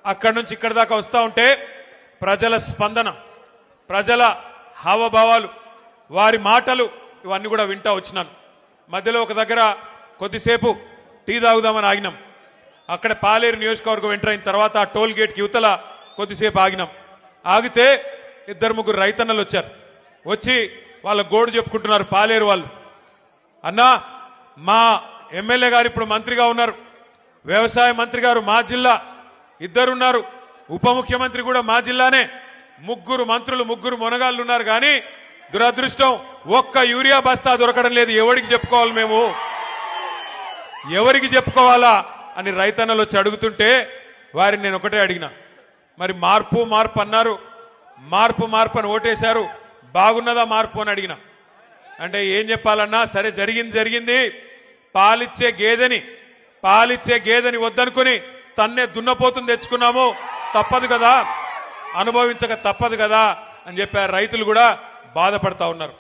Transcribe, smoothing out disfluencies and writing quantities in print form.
అక్కడి నుంచి ఇక్కడి దాకా వస్తూ ఉంటే ప్రజల స్పందన, ప్రజల హావభావాలు, వారి మాటలు ఇవన్నీ కూడా వింటా వచ్చినాను. మధ్యలో ఒక దగ్గర కొద్దిసేపు టీ తాగుదామని ఆగినాం. అక్కడ పాలేరు నియోజకవర్గం ఎంటర్ అయిన తర్వాత ఆ టోల్ గేట్కి యువతల కొద్దిసేపు ఆగినాం. ఆగితే 2-3 రైతన్నలు వచ్చారు. వచ్చి వాళ్ళ గోడు చెప్పుకుంటున్నారు పాలేరు వాళ్ళు. అన్నా, మా ఎమ్మెల్యే గారు ఇప్పుడు మంత్రిగా ఉన్నారు, వ్యవసాయ మంత్రి గారు మా జిల్లా, ఇద్దరున్నారు, ఉప ముఖ్యమంత్రి కూడా మా జిల్లానే, 3 మంత్రులు 3 మొనగాళ్ళు ఉన్నారు. కానీ దురదృష్టం ఒక్క యూరియా బస్తా దొరకడం లేదు. ఎవరికి చెప్పుకోవాలి, మేము ఎవరికి చెప్పుకోవాలా అని రైతన్నలు వచ్చి అడుగుతుంటే వారిని నేను ఒకటే అడిగిన, మరి మార్పు మార్పు అన్నారు, మార్పు మార్పు అని ఓటేశారు, బాగున్నదా మార్పు అని అడిగిన. అంటే ఏం చెప్పాలన్నా, సరే జరిగింది జరిగింది, పాలిచ్చే గేదెని వద్దనుకుని తన్నే దున్నపోతుని తెచ్చుకున్నాము, తప్పదు కదా, అనుభవించక తప్పదు కదా అని చెప్పారు. రైతులు కూడా బాధపడతా ఉన్నారు.